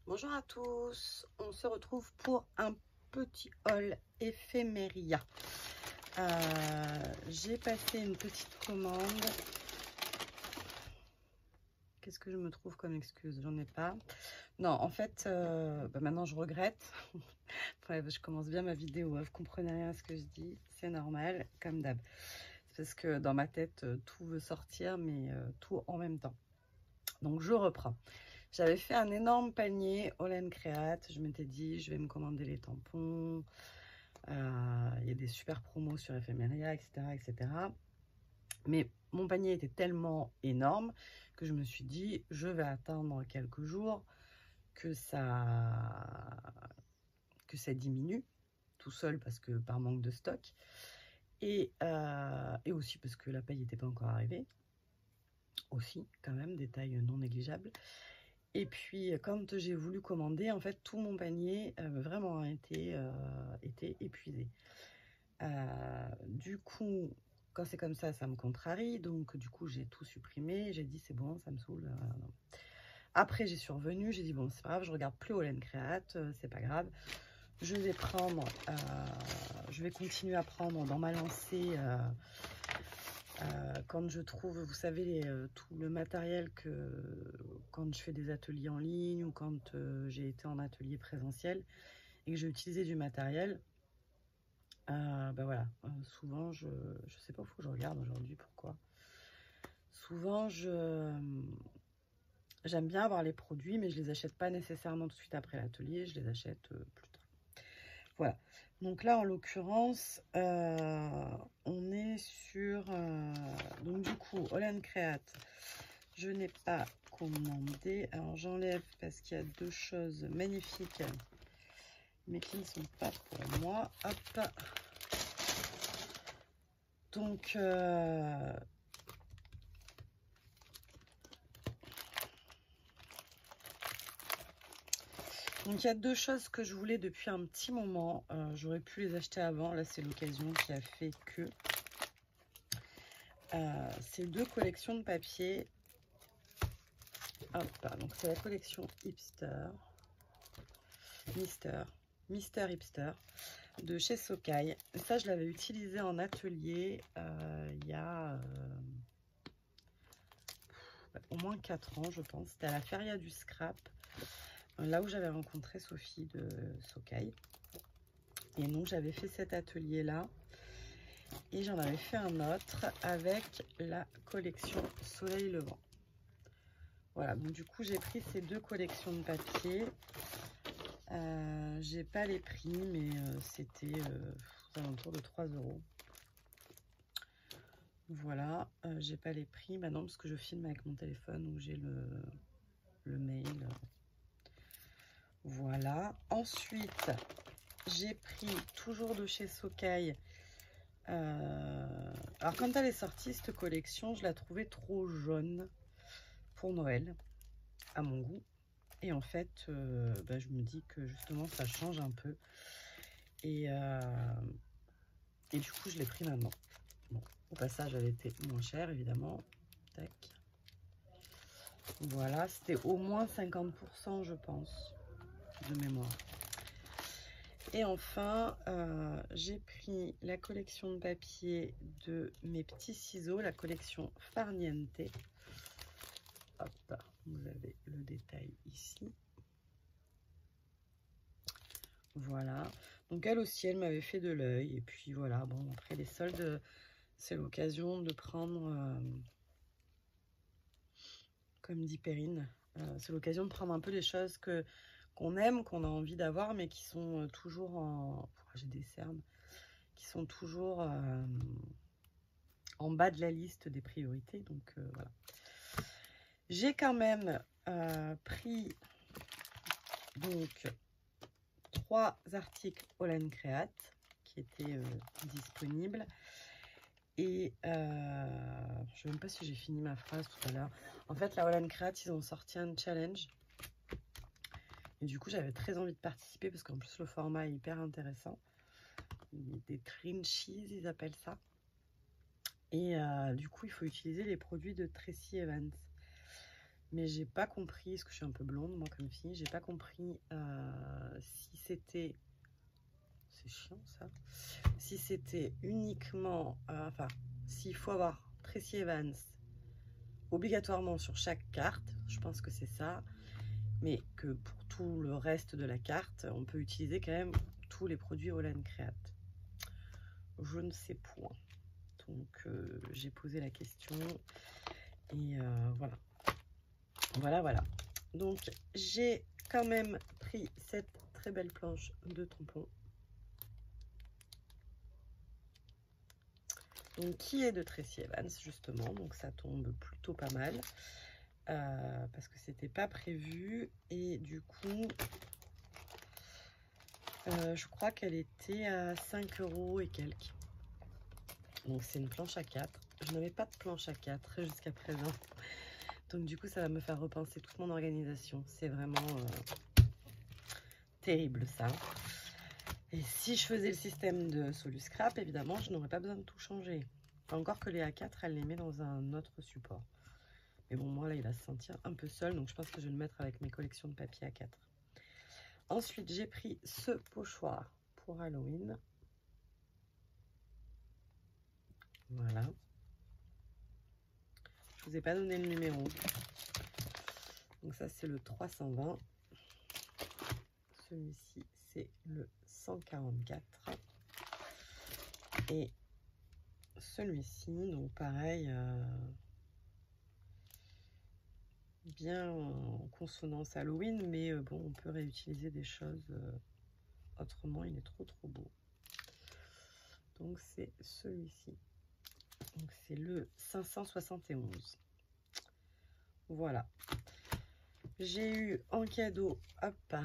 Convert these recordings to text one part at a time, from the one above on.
Bonjour à tous, on se retrouve pour un petit haul éphéméria. J'ai passé une petite commande. Qu'est-ce que je me trouve comme excuse? J'en ai pas. Non, en fait, maintenant je regrette. Ouais, je commence bien ma vidéo, vous comprenez rien à ce que je dis, c'est normal, comme d'hab. Parce que dans ma tête, tout veut sortir, mais tout en même temps. Donc je reprends. J'avais fait un énorme panier All & Create. Je m'étais dit, je vais me commander les tampons. Il y a des super promos sur Ephemeria, etc., etc. Mais mon panier était tellement énorme que je me suis dit, je vais attendre quelques jours que ça diminue tout seul parce que par manque de stock. Et aussi parce que la paye n'était pas encore arrivée. Aussi, quand même, détail non négligeable. Et puis, quand j'ai voulu commander, en fait, tout mon panier vraiment était épuisé. Du coup, quand c'est comme ça me contrarie. Donc, du coup, j'ai tout supprimé. J'ai dit, c'est bon, ça me saoule. Après, j'ai survenu. J'ai dit, bon, c'est pas grave, je regarde plus All & Create. C'est pas grave. Je vais prendre, je vais continuer à prendre dans ma lancée. Quand je trouve, vous savez, tout le matériel que quand je fais des ateliers en ligne ou quand j'ai été en atelier présentiel et que j'ai utilisé du matériel, voilà, souvent je sais pas, il faut que je regarde aujourd'hui pourquoi. Souvent j'aime bien avoir les produits, mais je les achète pas nécessairement tout de suite après l'atelier, je les achète plus tard. Voilà. Donc là, en l'occurrence, on est sur... donc du coup, All & Create, je n'ai pas commandé. Alors j'enlève parce qu'il y a deux choses magnifiques, mais qui ne sont pas pour moi. Hop. Donc... donc il y a deux choses que je voulais depuis un petit moment. J'aurais pu les acheter avant. Là, c'est l'occasion qui a fait que... c'est deux collections de papier. Hop, donc c'est la collection Hipster. Mister Hipster de chez Socai. Ça, je l'avais utilisé en atelier il y a au moins 4 ans, je pense. C'était à la Feria du Scrap, là où j'avais rencontré Sophie de Socai. Et donc, j'avais fait cet atelier-là. Et j'en avais fait un autre avec la collection Soleil Levant. Voilà, donc du coup, j'ai pris ces deux collections de papier. J'ai pas les prix, mais c'était aux alentours de 3 €. Voilà, j'ai pas les prix maintenant parce que je filme avec mon téléphone où j'ai le mail. Voilà. Ensuite, j'ai pris toujours de chez Socai. Alors quand elle est sortie, cette collection, je la trouvais trop jaune pour Noël, à mon goût. Et en fait, je me dis que justement, ça change un peu. Et du coup, je l'ai pris maintenant. Bon, au passage, elle était moins chère, évidemment. Tac. Voilà, c'était au moins 50%, je pense, de mémoire. Et enfin, j'ai pris la collection de papier de mes petits ciseaux, la collection Farniente. Hop, vous avez le détail ici. Voilà, donc elle aussi, elle m'avait fait de l'œil. Et puis voilà, bon, après les soldes, c'est l'occasion de prendre, comme dit Perrine, c'est l'occasion de prendre un peu les choses qu'on aime, qu'on a envie d'avoir, mais qui sont toujours en... j'ai des cernes, qui sont toujours en bas de la liste des priorités. Donc voilà. J'ai quand même pris donc 3 articles All & Create qui étaient disponibles. Et je ne sais même pas si j'ai fini ma phrase tout à l'heure. En fait, la All & Create, ils ont sorti un challenge. Et du coup, j'avais très envie de participer parce qu'en plus, le format est hyper intéressant. Des crunchies, ils appellent ça. Et du coup, il faut utiliser les produits de Tracy Evans. Mais j'ai pas compris, parce que je suis un peu blonde moi comme fille, j'ai pas compris si c'était, c'est chiant ça, si c'était uniquement, enfin, s'il faut avoir Tracy Evans obligatoirement sur chaque carte, je pense que c'est ça, mais que pour tout le reste de la carte, on peut utiliser quand même tous les produits Holland Create. Je ne sais point. Donc j'ai posé la question et voilà. Voilà. Donc j'ai quand même pris cette très belle planche de tampons. Donc qui est de Tracy Evans justement, donc ça tombe plutôt pas mal. Parce que c'était pas prévu et du coup je crois qu'elle était à 5 € et quelques. Donc c'est une planche à 4. Je n'avais pas de planche à 4 jusqu'à présent, donc du coup ça va me faire repenser toute mon organisation. C'est vraiment terrible ça. Et si je faisais le système de Soluscrap, évidemment je n'aurais pas besoin de tout changer. Encore que les A4 elle les met dans un autre support. Mais bon, moi là il va se sentir un peu seul, donc je pense que je vais le mettre avec mes collections de papier A4. Ensuite j'ai pris ce pochoir pour Halloween. Voilà. Je vous ai pas donné le numéro. Donc ça c'est le 320. Celui-ci c'est le 144. Et celui-ci, donc pareil, bien en consonance Halloween, mais bon, on peut réutiliser des choses autrement, il est trop beau. Donc c'est celui-ci. Donc c'est le 571. Voilà. J'ai eu en cadeau, hop,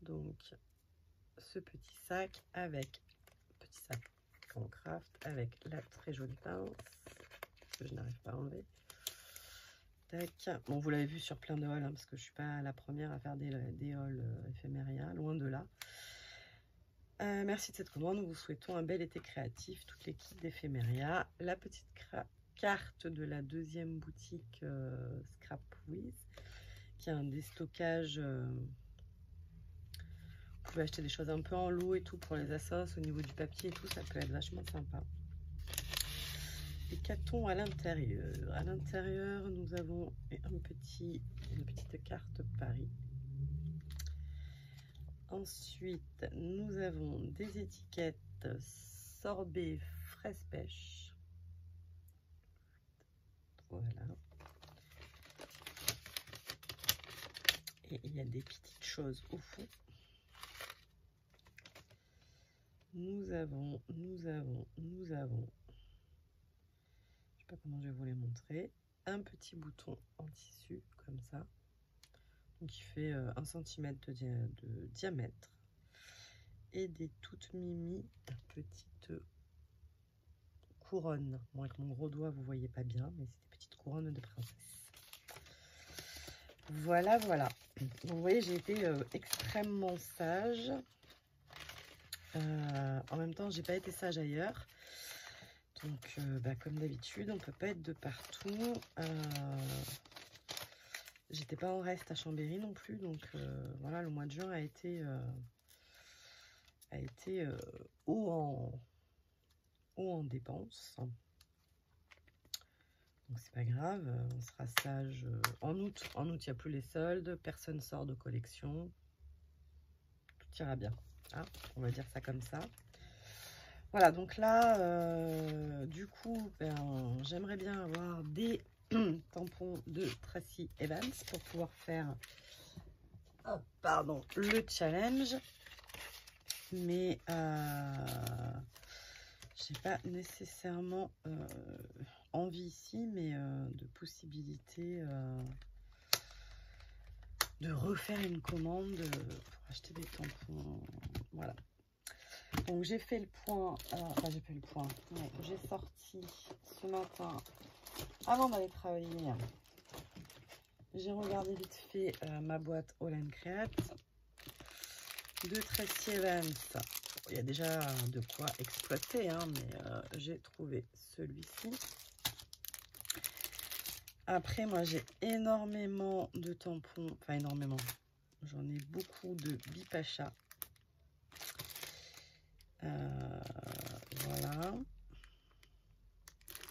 donc ce petit sac avec, petit sac en craft avec la très jolie pince que je n'arrive pas à enlever. Tac. Bon, vous l'avez vu sur plein de hauls, hein, parce que je suis pas la première à faire des hauls éphéméria, loin de là. Merci de cette commande. Nous vous souhaitons un bel été créatif, toute l'équipe d'éphéméria. La petite carte de la deuxième boutique Scrap With, qui a un déstockage. Vous pouvez acheter des choses un peu en lot et tout pour les assos, au niveau du papier et tout, ça peut être vachement sympa. Et qu'a-t-on à l'intérieur? À l'intérieur, nous avons une petite carte Paris. Ensuite, nous avons des étiquettes sorbet fraise pêche. Voilà. Et il y a des petites choses au fond. Nous avons, je sais pas comment je vais vous les montrer, un petit bouton en tissu comme ça, qui fait 1 cm de diamètre, et des toutes mimi petites couronnes. Bon, avec mon gros doigt vous voyez pas bien, mais c'est des petites couronnes de princesse. Voilà. Donc vous voyez, j'ai été extrêmement sage. En même temps, j'ai pas été sage ailleurs. Donc, comme d'habitude, on peut pas être de partout. J'étais pas en reste à Chambéry non plus. Donc, voilà, le mois de juin a été haut en dépenses. Donc, c'est pas grave. On sera sage en août. En août, il n'y a plus les soldes. Personne sort de collection. Tout ira bien. Hein, on va dire ça comme ça. Voilà, donc là, du coup, j'aimerais bien avoir des tampons de Tracy Evans pour pouvoir faire le challenge. Mais j'ai pas nécessairement envie ici, mais de possibilité de refaire une commande pour acheter des tampons. Voilà. Donc j'ai fait le point, j'ai sorti ce matin, avant d'aller travailler, j'ai regardé vite fait ma boîte Holland Create de Tracy Evans. Il y a déjà de quoi exploiter, hein, mais j'ai trouvé celui-ci. Après, moi, j'ai énormément de tampons. Enfin, énormément. J'en ai beaucoup de Bipacha. Voilà.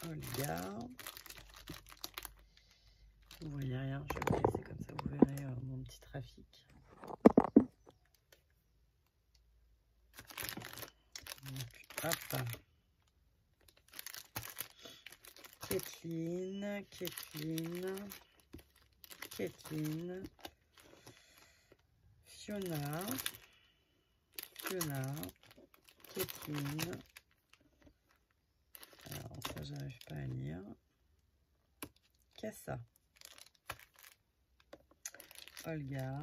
Olga. Vous voyez rien. Je vais vous laisser comme ça. Vous verrez mon petit trafic. Donc, hop. Kathleen, Fiona, Kathleen. Alors ça j'arrive pas à lire. Cassa. Olga,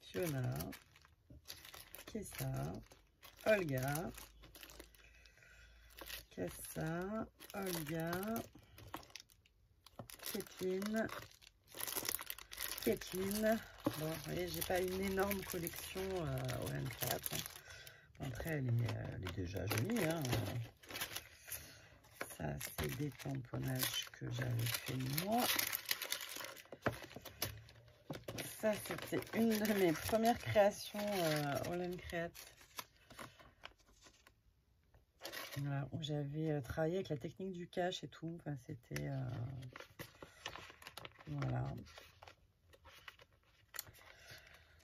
Fiona, Cassa, Olga, Cassa, Olga, Kathleen. Bon, vous voyez, j'ai pas une énorme collection Olen Create. Hein. Après, elle est déjà jolie. Hein. Ça, c'est des tamponnages que j'avais fait moi. Ça, c'était une de mes premières créations Olen Create. Voilà, où j'avais travaillé avec la technique du cache et tout. Enfin, c'était... voilà.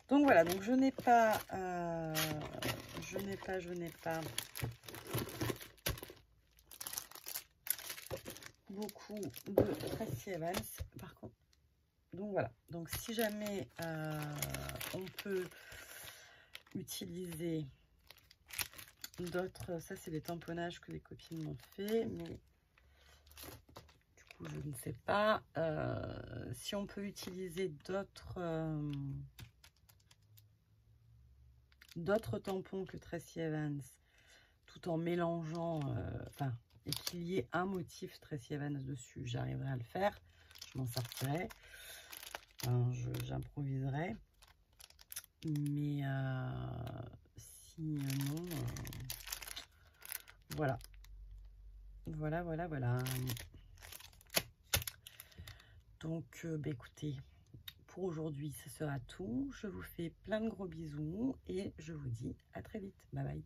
Donc voilà, donc je n'ai pas beaucoup de Tracy Evans par contre. Donc voilà, donc si jamais on peut utiliser d'autres, ça c'est des tamponnages que les copines m'ont fait, mais du coup je ne sais pas si on peut utiliser d'autres tampons que Tracy Evans tout en mélangeant, enfin, et qu'il y ait un motif Tracy Evans dessus, j'arriverai à le faire, je m'en sortirai, j'improviserai, mais sinon, voilà. Donc, bah, écoutez, pour aujourd'hui, ce sera tout. Je vous fais plein de gros bisous et je vous dis à très vite. Bye bye.